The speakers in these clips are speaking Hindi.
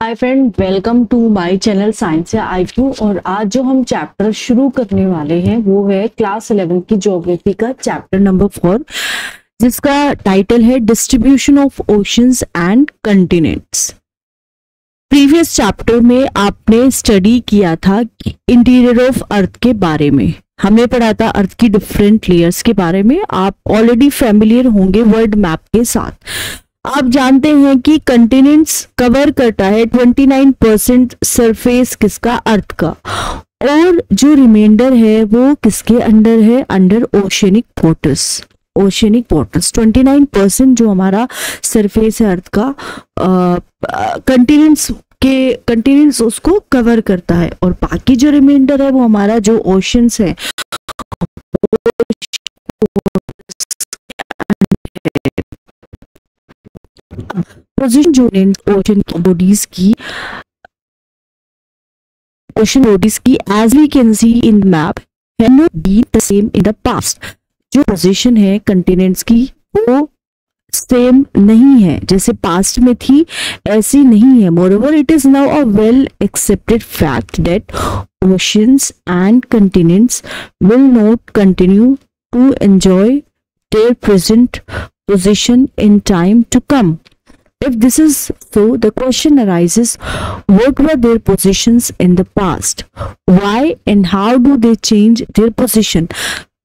Hi friend, welcome to my channel science या IQ। और आज जो हम चैप्टर शुरू करने वाले हैं वो है क्लास 11 की ज्योग्राफी का चैप्टर नंबर 4, जिसका टाइटल है distribution of oceans and continents. Previous chapter में आपने स्टडी किया था इंटीरियर ऑफ अर्थ के बारे में। हमने पढ़ा था अर्थ की डिफरेंट लेयर्स के बारे में। आप ऑलरेडी फैमिलियर होंगे वर्ल्ड मैप के साथ। आप जानते हैं कि कंटिनेंट्स कवर करता है 29% सरफेस किसका, अर्थ का, और जो रिमाइंडर है वो किसके अंडर है, under oceanic waters. Oceanic waters 29% जो हमारा सरफेस है अर्थ का, कंटिनेंट्स उसको कवर करता है, और बाकी जो रिमाइंडर है वो हमारा जो ओशंस है पोजीशन जो ओशन बॉडीज की as we can see in map have not been the same in the past. जो पोजीशन है कंटिनेंट्स की वो सेम नहीं है, जैसे पास्ट में थी ऐसी नहीं है। मोreover it is now a well accepted fact that oceans and continents will not continue to enjoy their present position in time to come. If this is so, the question arises, what were their positions in the past? Why and how do they change their position?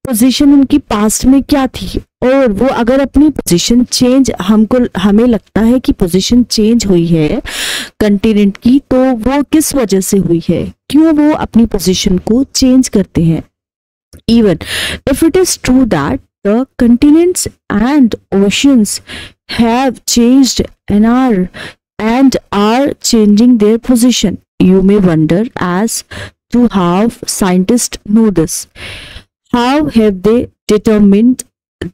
Position उनकी पास्ट में क्या थी, और वो अगर अपनी पोजीशन चेंज, हमें लगता है कि पोजीशन चेंज हुई है कंटिनेंट की, तो वो किस वजह से हुई है, क्यों वो अपनी पोजीशन को चेंज करते हैं। Even if it is true that the continents and oceans have changed and are changing their position, you may wonder as to how scientists know this. How have they determined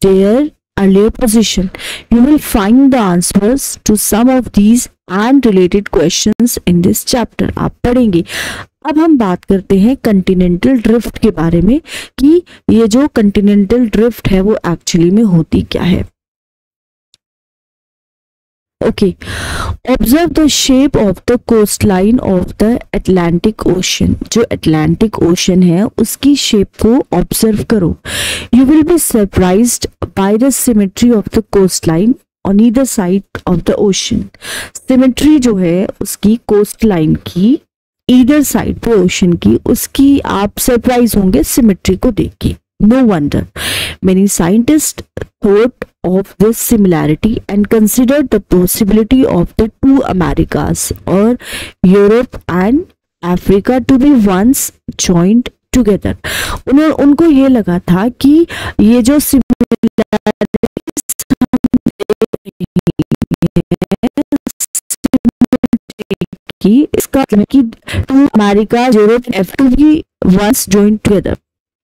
their earlier position? You will find the answers to some of these and related questions in this chapter. आप पढ़ेंगे। अब हम बात करते हैं कंटिनेंटल ड्रिफ्ट के बारे में कि ये जो कंटिनेंटल ड्रिफ्ट है वो एक्चुअली में होती क्या है। Okay, observe the shape of the coastline of the Atlantic Ocean. जो Atlantic Ocean है उसकी shape को observe करो। You will be surprised by the symmetry of the coastline on either side of the ocean. Symmetry जो है उसकी coastline की either side पे ocean की, उसकी आप surprise होंगे symmetry को देख के। No wonder many scientists thought of this similarity and considered the possibility of the two Americas or Europe and Africa to be once joined together. उनको ये लगा था कि ये जो कि इसका कि टू अमेरिका यूरोप एफ to be once joint together.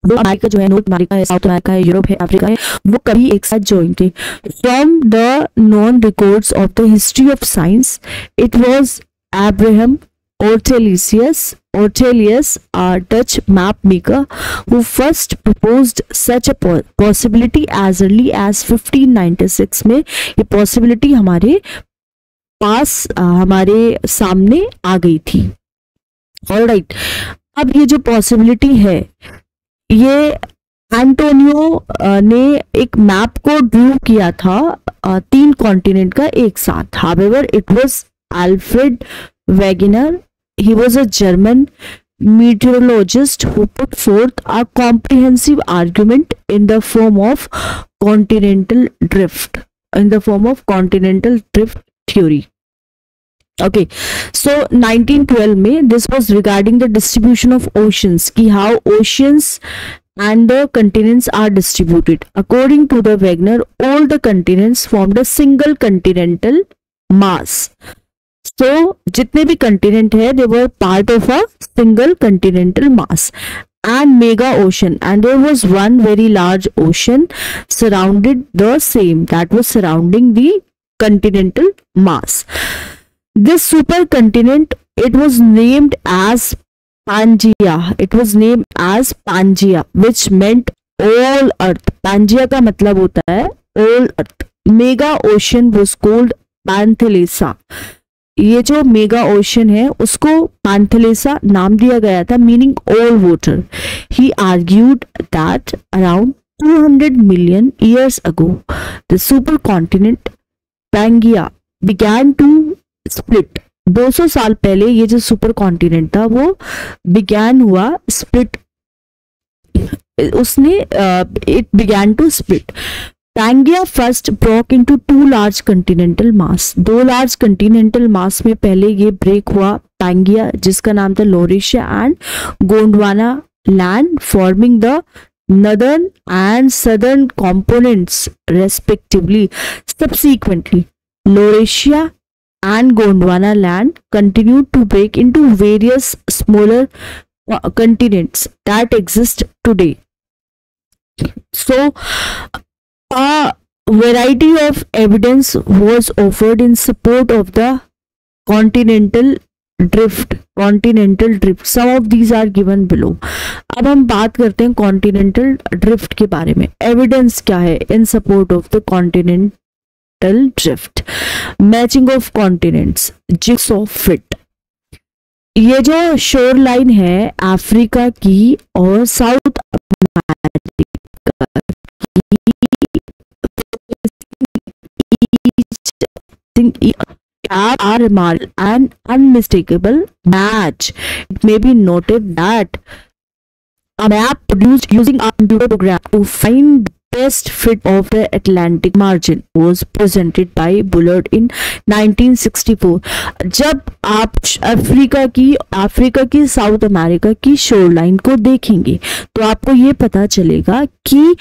दो अमेरिका जो है, नॉर्थ अमेरिका है, साउथ अमेरिका है, यूरोप है, अफ्रीका है, वो कभी एक साथ ज्वाइन थे। From the known records of the history of science it was Abraham Ortelius, a Dutch map maker, who first proposed such a possibility as early as 1596 में। ये possibility हमारे पास हमारे सामने आ गई थी। ऑलराइट, अब ये जो possibility है ये एंटोनियो ने एक मैप को ड्रू किया था 3 कॉन्टिनेंट का एक साथ। However it was Alfred Wegener, he was a German meteorologist who put forth a comprehensive argument in the form of continental drift theory. Okay, so 1912 में this was regarding the distribution of oceans, कि how oceans and the continents are distributed. According to the Wegener, all the continents formed a single continental mass. So जितने भी continent है they were part of a single continental mass and mega ocean, and there was one very large ocean surrounded the same, that was surrounding the continental mass. This supercontinent, it was named as Pangaea. It was named as Pangaea, which meant all earth. Pangaea का मतलब होता है all earth. Mega ocean was called Panthalassa. ये जो मेगा ओशन है उसको पैंथेलेसा नाम दिया गया था, meaning all water. He argued that around 200 million years ago the supercontinent Pangaea began to split। 200 साल पहले ये जो सुपर कॉन्टिनेंट था वो बिगैन हुआ, स्प्लिट, उसने it began to split. Pangaea first broke into two large continental mass। दो लार्ज कंटिनेंटल मास में पहले ये ब्रेक हुआ Pangaea, जिसका नाम था Laurasia and Gondwana land, forming the northern and southern components respectively। Subsequently, Laurasia and Gondwana land continued to break into various smaller continents that exist today। So, a variety of evidence was offered in support of the continental drift। some of these are given below। अब हम बात करते हैं कॉन्टिनेंटल ड्रिफ्ट के बारे में। एविडेंस क्या है इन support of the continental drift? Matching of continents, jigsaw fit. ये जो शोर लाइन है अफ्रीका की और south America are remarkable and unmistakable match। It may be noted that a map produced using a computer program to find the best fit of the Atlantic margin was presented by Bullard in 1964। जब आप अफ्रीका की साउथ अमेरिका की शोर लाइन को देखेंगे तो आपको ये पता चलेगा कि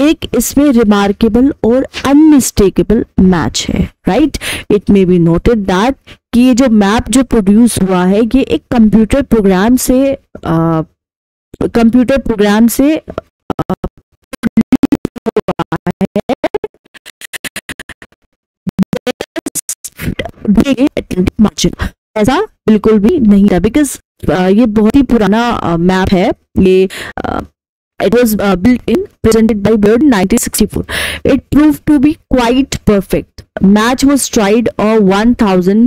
एक इसमें रिमार्केबल और अनमिस्टेकेबल मैच है, right. It may be noted that कि ये जो मैप जो प्रोड्यूस हुआ है ये एक कंप्यूटर प्रोग्राम से मार्जिन ऐसा बिल्कुल भी नहीं था, बिकॉज ये बहुत ही पुराना मैप है। ये it was presented by Bird in 1964। It proved to be quite perfect। Match was tried a 1000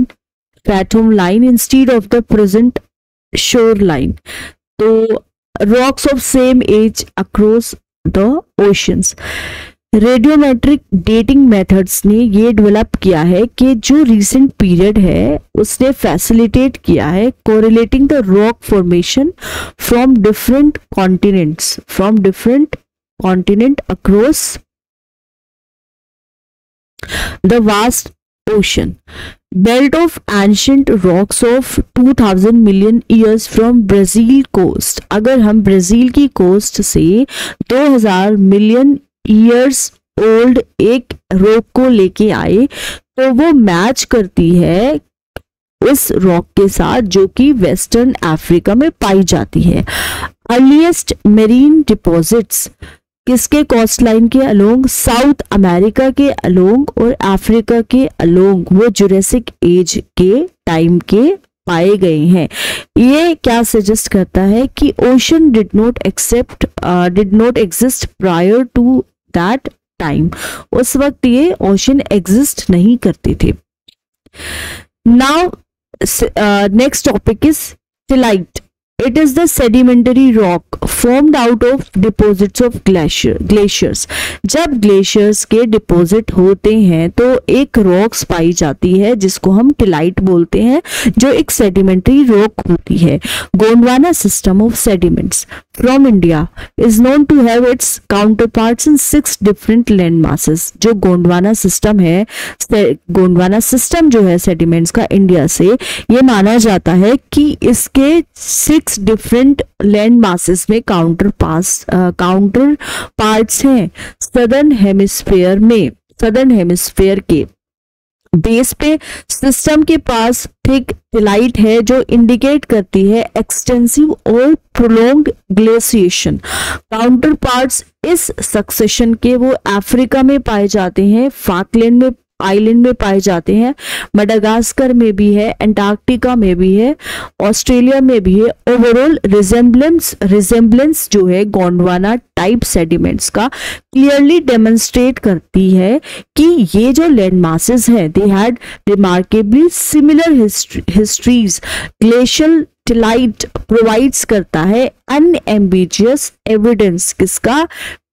fathom line instead of the present shoreline। तो rocks of same age across the oceans। Radiometric dating methods ने ये डेवलप किया है कि जो रीसेंट पीरियड है उसने फैसिलिटेट किया है correlating the rock formation from different continent across the vast ocean. Belt of ancient rocks of 2000 million years from Brazil coast. अगर हम ब्राजील की कोस्ट से 2000 मिलियन ईयर्स ओल्ड एक रॉक को लेके आए तो वो मैच करती है उस रॉक के साथ जो कि वेस्टर्न अफ्रीका में पाई जाती है। अर्लीस्ट मेरीन डिपॉजिट्स किसके कोस्ट लाइन के अलोंग? साउथ अमेरिका के अलोंग और अफ्रीका के अलोंग वो जुरासिक एज के टाइम के पाए गए हैं। ये क्या सजेस्ट करता है कि ocean did not exist prior to that time. उस वक्त ये ओशन एग्जिस्ट नहीं करते थे। Now next topic is satellite. It is the sedimentary rock formed out of deposits of glaciers। जब ग्लेशियर्स के डिपॉजिट होते हैं तो एक रॉक्स पाई जाती है जिसको हम टिलाइट बोलते हैं, जो एक सेडिमेंट्री रॉक होती है। Gondwana system of sediments from India is known to have its counterparts in 6 different land masses. जो गोंडवाना सिस्टम है, गोंडवाना सिस्टम जो है सेडिमेंट्स का इंडिया से, ये माना जाता है कि इसके 6 डिफरेंट लैंड मासेस में काउंटर पार्ट्स हैं। सदर्न हेमिस्फीयर के बेस पे सिस्टम के पास थिक टिलाइट है जो इंडिकेट करती है एक्सटेंसिव और प्रोलॉन्ग्ड ग्लेशिएशन। काउंटर पार्ट्स इस सक्सेशन के वो अफ्रीका में पाए जाते हैं, फाकलैंड में आइलैंड में पाए जाते हैं, मडागास्कर में भी है, अंटार्कटिका में भी है, ऑस्ट्रेलिया में भी है। ओवरऑल रिजेम्बलेंस जो है गोंडवाना टाइप सेडिमेंट्स का क्लियरली डेमोन्स्ट्रेट करती है कि ये जो लैंड मासेस हैं they had remarkably similar histories. Glacial tillite provides करता है अनएम्बिजियस एविडेंस किसका,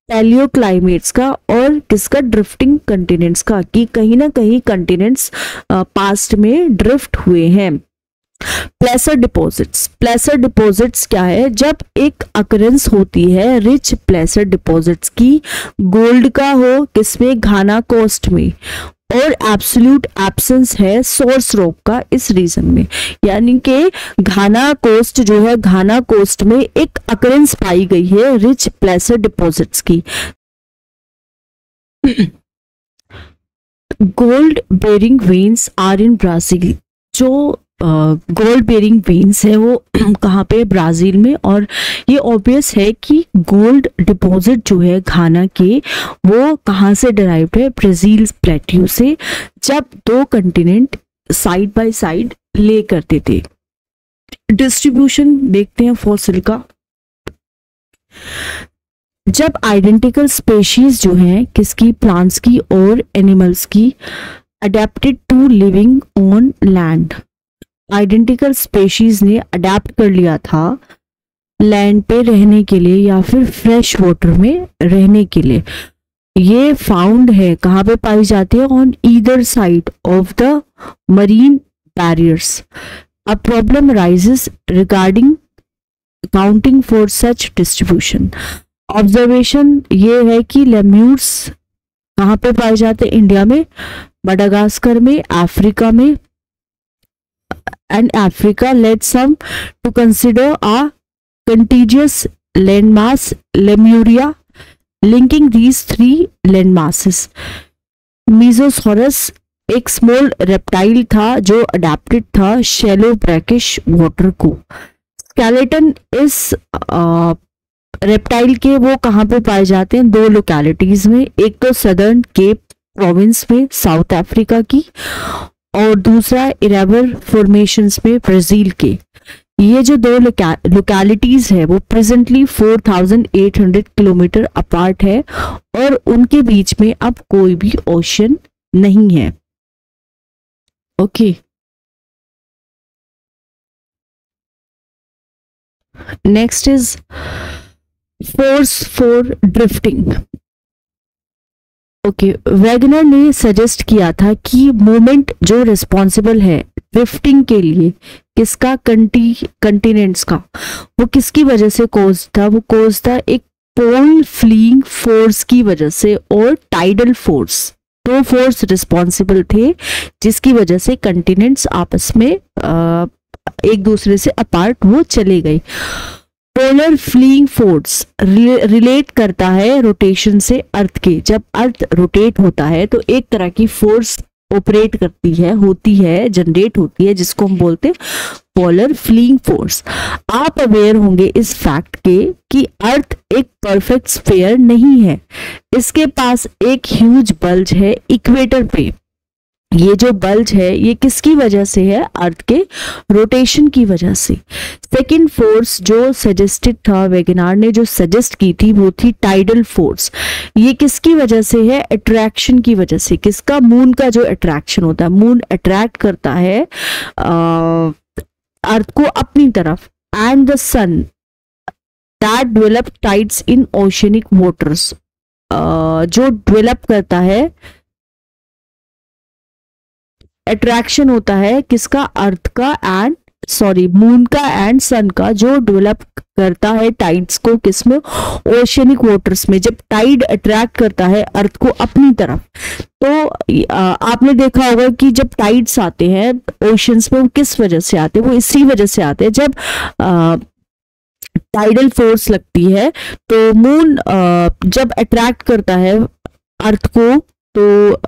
पैलियोक्लाइमेट्स का और किसका, ड्रिफ्टिंग कंटिनेंट्स का, कि कहीं ना कहीं कंटिनेंट्स पास्ट में ड्रिफ्ट हुए हैं। प्लेसर डिपॉजिट्स क्या है, जब एक अकरेंस होती है रिच प्लेसर डिपॉजिट्स की, गोल्ड का हो किसमें, घाना कोस्ट में, और एब्सोल्यूट एब्सेंस है सोर्स रॉक का इस रीजन में, यानी कि घाना कोस्ट जो है, घाना कोस्ट में एक अकरेंस पाई गई है रिच प्लेसर डिपॉजिट्स की। Gold bearing veins are in Brazil. जो गोल्ड बेरिंग वेन्स है वो कहाँ पे, ब्राजील में। और ये ऑब्वियस है कि गोल्ड डिपॉजिट जो है घाना के, वो कहाँ से डिराइव्ड है, ब्राजील प्लेट्यू से, जब दो कंटिनेंट साइड बाय साइड ले करते थे। डिस्ट्रीब्यूशन देखते हैं फॉसिल का। जब आइडेंटिकल स्पेशीज जो है किसकी, प्लांट्स की और एनिमल्स की, adapted to living on land, identical species ने अडेप्ट कर लिया था लैंड पे रहने के लिए या फिर फ्रेश वाटर में रहने के लिए। ये फाउंड है, कहाँ पे पाई जाती है, on either side of the marine barriers. A problem rises regarding accounting for such distribution. Observation ये है कि लेम्यूर्स कहाँ पे पाए जाते हैं, इंडिया में, मडागास्कर में, अफ्रीका में, and Africa led some to consider a contiguous landmass Lemuria, linking these three landmasses. Mesosaurus एक स्मॉल रेप्टाइल था जो अडेप्टेड था शैलो ब्रैकिश वाटर को। स्केलेटन इस रेप्टाइल के वो कहाँ पे पाए जाते हैं, दो लोकेलिटीज में, एक तो सदर्न केप प्रोविंस में साउथ अफ्रीका की, और दूसरा इरेवर फॉर्मेशंस में ब्राजील के। ये जो दो लोकेलिटीज है वो प्रेजेंटली 4800 किलोमीटर अपार्ट है और उनके बीच में अब कोई भी ओशन नहीं है। Okay, next is force for drifting. Okay, Wagner ने सजेस्ट किया था कि मोमेंट जो रिस्पॉन्सिबल है ड्रिफ्टिंग के लिए किसका, कंटिनेंट्स का, वो किसकी वजह से कोज था, वो कोज था एक पोल फ्लीइंग फोर्स की वजह से और टाइडल फोर्स। दो फोर्स रिस्पॉन्सिबल थे जिसकी वजह से कंटिनेंट्स आपस में एक दूसरे से अपार्ट वो चले गए। पोलर फ्लीइंग फोर्स रिलेट करता है रोटेशन से अर्थ के। जब अर्थ रोटेट होता है तो एक तरह की फोर्स ऑपरेट करती है, होती है, जनरेट होती है, जिसको हम बोलते हैं पोलर फ्लीइंग फोर्स। आप अवेयर होंगे इस फैक्ट के कि अर्थ एक परफेक्ट स्फीयर नहीं है, इसके पास एक ह्यूज बल्ज है इक्वेटर पे। ये जो बल्ज है ये किसकी वजह से है, अर्थ के रोटेशन की वजह से। सेकेंड फोर्स जो सजेस्टेड था, वेगनार ने जो सजेस्ट की थी, वो थी टाइडल फोर्स। ये किसकी वजह से है, अट्रैक्शन की वजह से। किसका, मून का जो अट्रैक्शन होता है, मून अट्रैक्ट करता है अर्थ को अपनी तरफ। And the sun that develop tides in oceanic waters, जो डेवलप करता है, अट्रैक्शन होता है किसका, अर्थ का एंड मून का एंड सन का, जो डेवलप करता है टाइड्स को किसमें, ओशनिक वाटर्स में। जब टाइड अट्रैक्ट करता है अर्थ को अपनी तरफ, तो आपने देखा होगा कि जब टाइड्स आते हैं ओशंस में, वो किस वजह से आते हैं, वो इसी वजह से आते हैं जब टाइडल फोर्स लगती है। तो मून जब अट्रैक्ट करता है अर्थ को, तो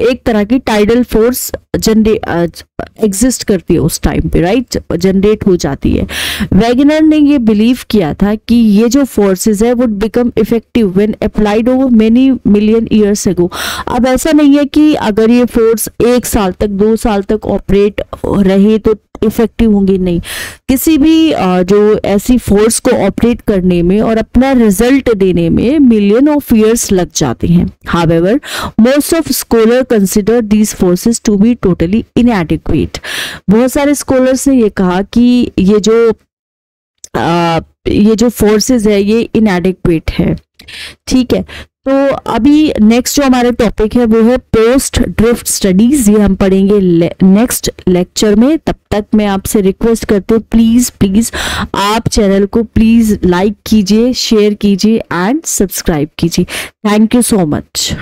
एक तरह की टाइडल फोर्स एग्जिस्ट करती है उस टाइम पे, राइट, जनरेट हो जाती है। वैगनर ने ये बिलीव किया था कि ये जो फोर्सेस है would become effective when applied over many million years ago. अब ऐसा नहीं है कि अगर ये फोर्स 1 साल तक 2 साल तक ऑपरेट रहे तो इफेक्टिव होंगी, नहीं, किसी भी जो ऐसी फोर्स को ऑपरेट करने में और अपना रिजल्ट देने में मिलियन ऑफ ईयर्स लग जाते हैं। However most of scholar consider these forces to be totally inadequate. बहुत सारे स्कॉलर्स ने ये कहा कि ये जो फोर्सेस है ये इनएडिक्वेट है। ठीक है, तो अभी नेक्स्ट जो हमारा टॉपिक है वो है पोस्ट ड्रिफ्ट स्टडीज। ये हम पढ़ेंगे नेक्स्ट लेक्चर में। तब तक मैं आपसे रिक्वेस्ट करती हूँ, प्लीज आप चैनल को प्लीज लाइक कीजिए, शेयर कीजिए एंड सब्सक्राइब कीजिए। Thank you so much.